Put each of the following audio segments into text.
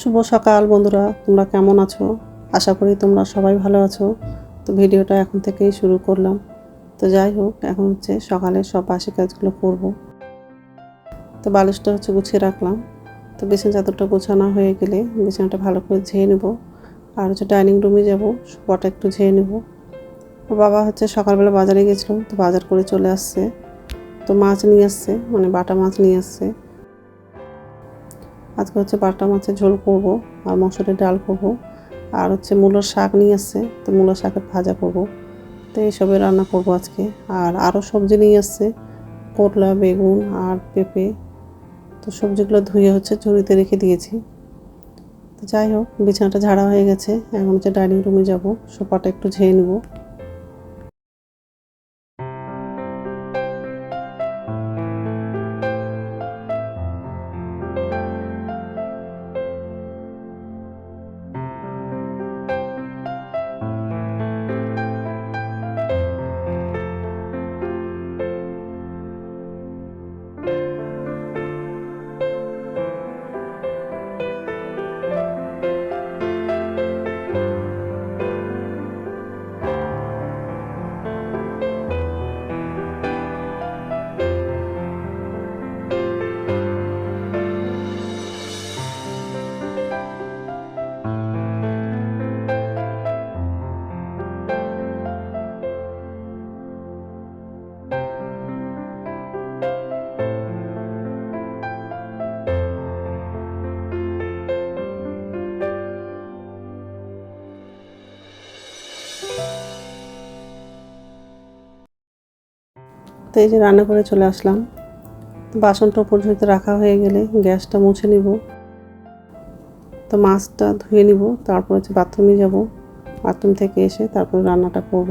শুভ সকাল বন্ধুরা, তোমরা কেমন আছো? আশা করি তোমরা সবাই ভালো আছো। তো ভিডিওটা এখন থেকেই শুরু করলাম। তো যাই হোক, এখন হচ্ছে সকালে সব বাসি কাজগুলো করব। তো বালিশটা হচ্ছে গুছিয়ে রাখলাম। তো বিছানা চাদরটা গোছানো হয়ে গেলে বিছানাটা ভালো করে ঝেড়ে নেব। আর হচ্ছে ডাইনিং রুমে যাব, সোফাটা একটু ঝেড়ে নেব। বাবা হচ্ছে সকালবেলা বাজারে গেছিলো, তো বাজার করে চলে আসছে। তো মাছ নিয়ে আসছে, মানে বাটা মাছ নিয়ে আসছে। আজকে হচ্ছে বাটা মাছের ঝোল করব আর মসুরের ডাল করব। আর হচ্ছে মূলোর শাক নিয়ে আসছে, তো মূলোর শাকের ভাজা করব। তো এইসবের রান্না করব আজকে। আর আরও সবজি নিয়ে আসছে, করলা, বেগুন আর পেঁপে। তো সবজিগুলো ধুয়ে হচ্ছে ঝুড়িতে রেখে দিয়েছি। তো যাই হোক, বিছানাটা ঝাড়া হয়ে গেছে। এখন হচ্ছে ডাইনিং রুমে যাব, সোফাটা একটু ঝেড়ে নেব। তো এই যে রান্না করে চলে আসলাম। বাসনটা উপর ঝুড়িতে রাখা হয়ে গেলে গ্যাসটা মুছে নিব। তো মাছটা ধুয়ে নিব, তারপর হচ্ছে বাথরুমে যাব। বাথরুম থেকে এসে তারপর রান্নাটা করব।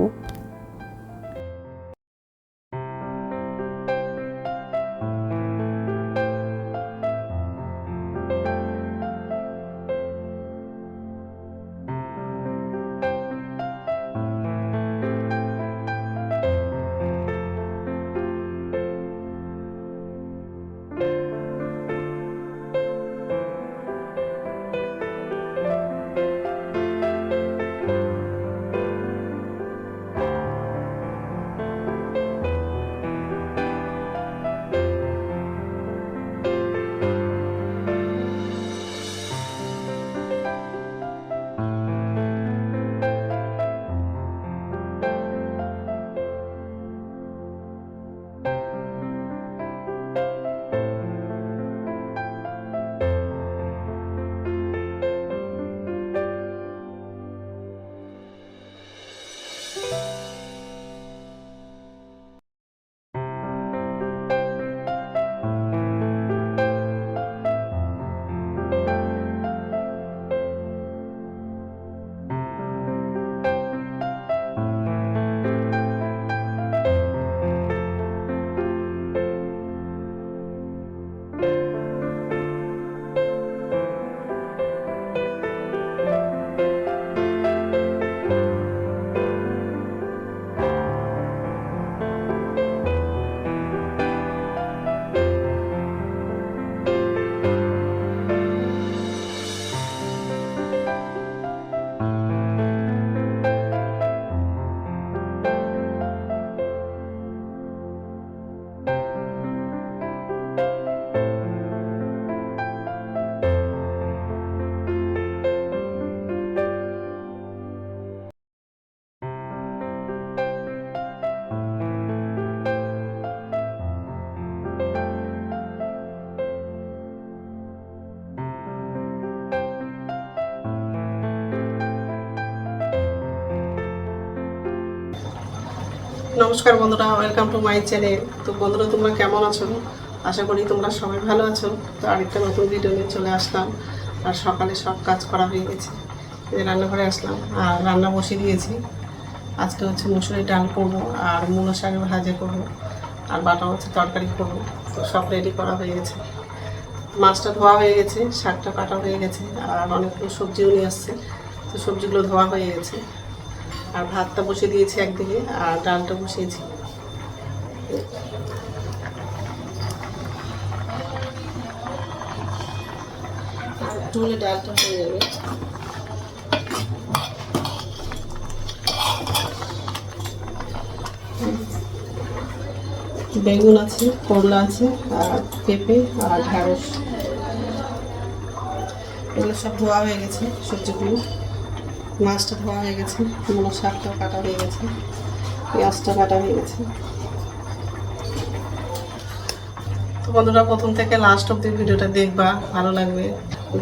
নমস্কার বন্ধুরা, ওয়েলকাম টু মাই চ্যানেল। তো বন্ধুরা, তোমরা কেমন আছো? আশা করি তোমরা সবাই ভালো আছো। তো আরেকটা নতুন ভিডিও নিয়ে চলে আসলাম। আর সকালে সব কাজ করা হয়ে গেছে, রান্নাঘরে আসলাম আর রান্না বসিয়ে দিয়েছি। আজকে হচ্ছে মসুরির ডাল করবো আর মূলো শাকের ভাজা করবো আর বাটা মাছের তরকারি করবো। তো সব রেডি করা হয়ে গেছে। মাছটা ধোয়া হয়ে গেছে, শাকটা কাটা হয়ে গেছে আর অনেকগুলো সবজিও নিয়ে আসছে। তো সবজিগুলো ধোয়া হয়ে গেছে। আর ভাতটা বসিয়ে দিয়েছি একদিকে আর ডালটা বসিয়েছি। একটু হলে ডালটা হয়ে যাবে। বেগুন আছে, করলা আছে, আর পেঁপে আর ঢ্যাঁড়স, এগুলো সব ধোয়া হয়ে গেছে। সবজিগুলো, মাছটা ধোয়া হয়ে গেছে, মূলো শাকটাও কাটা হয়ে গেছে, পেঁয়াজটা কাটা হয়ে গেছে। তো বন্ধুরা প্রথম থেকে লাস্ট অব্দি ভিডিওটা দেখবা, ভালো লাগবে।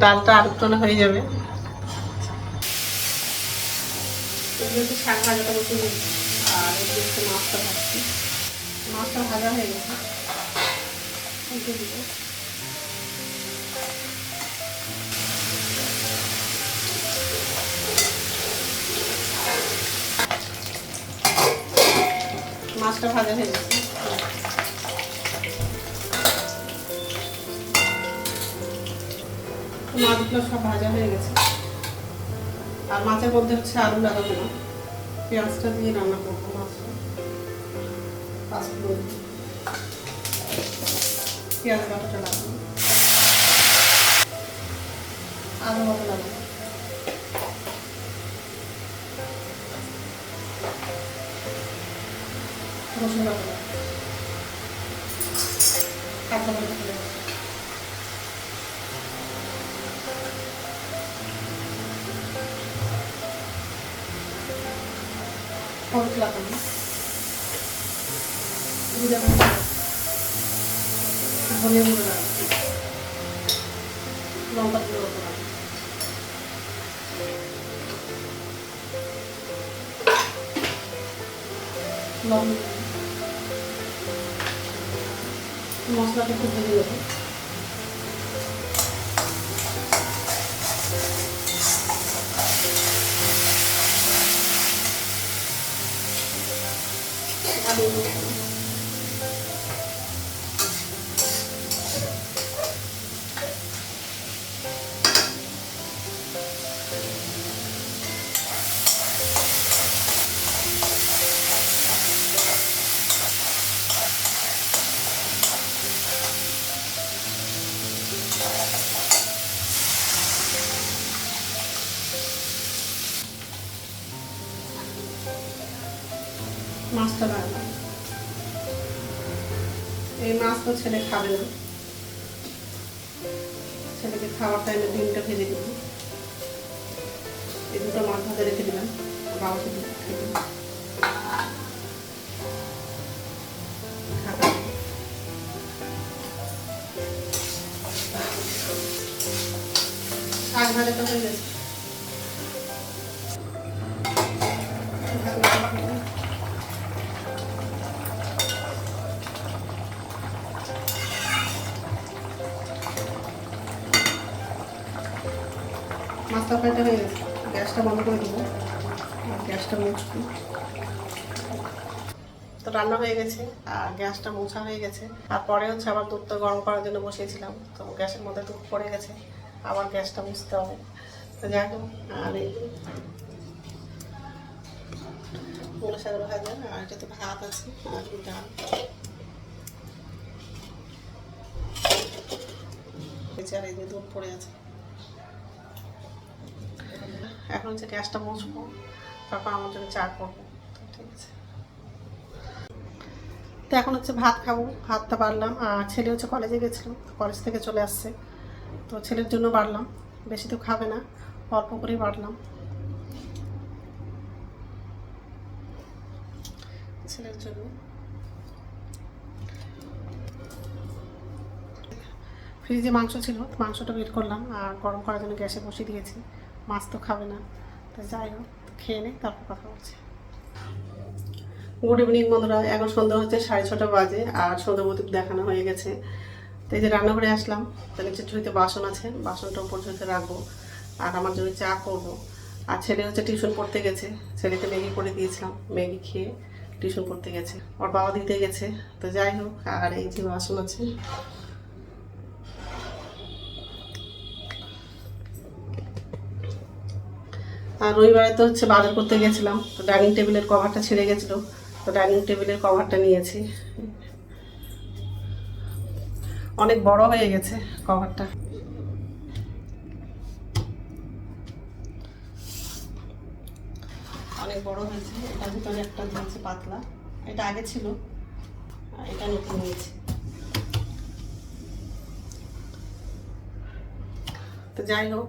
ডালটা আর একটু হয়ে যাবে। শাক ভাজাটা বসে নিচ্ছি আর একটু মাছটা ভাজছি। মাছটা ভাজা হয়ে গেছে, মাছটা ভাজা হয়ে গেছে। মাছগুলো সব ভাজা হয়ে গেছে। আর মাছের মধ্যে হচ্ছে আলু লাগাবো না, পেঁয়াজটা দিয়ে রান্না করবো মাছটা। পেঁয়াজ বাটাটা লাগাবো, আলু বাটা লাগাবো, রসুন বাটা লাগাবো, কাঁচা লঙ্কা লাগাবো, হলুদ লাগাবো, জিরা গুঁড়ো লাগাবো, ধনিয়া গুঁড়ো লাগাবো, লঙ্কা গুঁড়ো লাগাবো, লবণ, মশলাটা একটু ভেজে দেবো। মাছটা রাখলাম। এই মাছ তো ছেলে খাবে না, ছেলেকে খাওয়ার টাইমে ডিমটা ভেজে দেব। এই দুটো মাছ ভাজা রেখে দিলাম, বাবাকে খেতে শাক ভাজাটা হয়ে গেছে। মাছ তরকারিটা হয়ে গেছে, গ্যাসটা বন্ধ করে দেবো, গ্যাসটা মুছবো। তো রান্না হয়ে গেছে আর গ্যাসটা মোছা হয়ে গেছে। আর পরে হচ্ছে আবার দুধটা গরম করার জন্য বসিয়েছিলাম, তো গ্যাসের মধ্যে দুধ পড়ে গেছে, আবার গ্যাসটা মুছতে হবে। তো যাই হোক, আর এই মূলো শাক ভাজা, আর এটাতে ভাত আছে আর ডাল। আর এই দুধ পড়ে আছে। এখন হচ্ছে গ্যাসটা মুছবো, তারপর আমার জন্য চা করবো। ঠিক আছে, তো এখন হচ্ছে ভাত খাবো। ভাতটা বাড়লাম, আর ছেলে হচ্ছে কলেজে গেছিলো, কলেজ থেকে চলে আসছে, তো ছেলের জন্য বাড়লাম। বেশি তো খাবে না, অল্প করেই বাড়লাম ছেলের জন্য। ফ্রিজে মাংস ছিল, মাংসটা বের করলাম আর গরম করার জন্য গ্যাসে বসিয়ে দিয়েছি। মাছ তো খাবে না, তো যাই হোক খেয়ে নেই, তারপর কথা বলছি। গুড ইভিনিং বন্ধুরা, এখন সন্ধ্যা হচ্ছে 6:30 বাজে আর সন্ধ্যা প্রদীপ দেখানো হয়ে গেছে। তো এই যে রান্নাঘরে আসলাম, তো নিচের ঝুড়িতে বাসন আছে, বাসনটা উপর ঝুড়িতে রাখবো আর আমার জন্য চা করবো। আর ছেলে হচ্ছে টিউশন পড়তে গেছে, ছেলেকে ম্যাগি করে দিয়েছিলাম, ম্যাগি খেয়ে টিউশন পড়তে গেছে, ওর বাবা দিতে গেছে। তো যাই হোক, আর এই যে বাসন আছে। আর রবিবারে তো হচ্ছে বাজার করতে গেছিলাম, তো ডাইনিং টেবিলের কভারটা ছিঁড়ে গেছিলো, তো ডাইনিং টেবিলের কভারটা নিয়েছি। অনেক বড় হয়ে গেছে কভারটা। অনেক বড় হয়েছে। এটার ভিতরে একটা দিয়েছে পাতলা, এটা আগে ছিল, আর এটা নতুন হয়েছে। তো যাই হোক,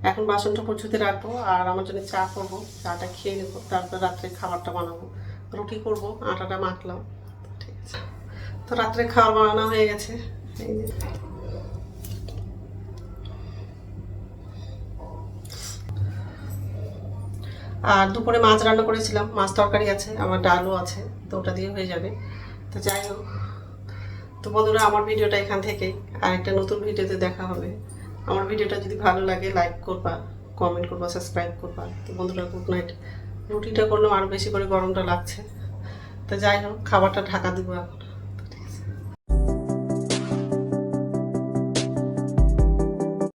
এখন বাসনটা পরিষ্কার রাখবো আর আমার জন্য চা করবো, চাটা খেয়ে নেবো, তারপর রাত্রে খাবারটা বানাবো। রুটি করবো, আটাটা মাখলাম। ঠিক আছে, তো রাত্রে খাবার বানানো হয়ে গেছে। এই যে আর দুপুরে মাছ রান্না করেছিলাম, মাছ তরকারি আছে, আমার ডালও আছে, তো ওটা দিয়ে হয়ে যাবে। তো যাই হোক, তো বন্ধুরা আমার ভিডিওটা এখান থেকেই, আর একটা নতুন ভিডিওতে দেখা হবে। আমার ভিডিওটা যদি ভালো লাগে লাইক করবা, কমেন্ট করবা, সাবস্ক্রাইব করবা। তো বন্ধুরা গুড নাইট। রুটিটা করলাম, আরও বেশি করে গরমটা লাগছে। তো যাই হোক, খাবারটা ঢাকা দিব এখন।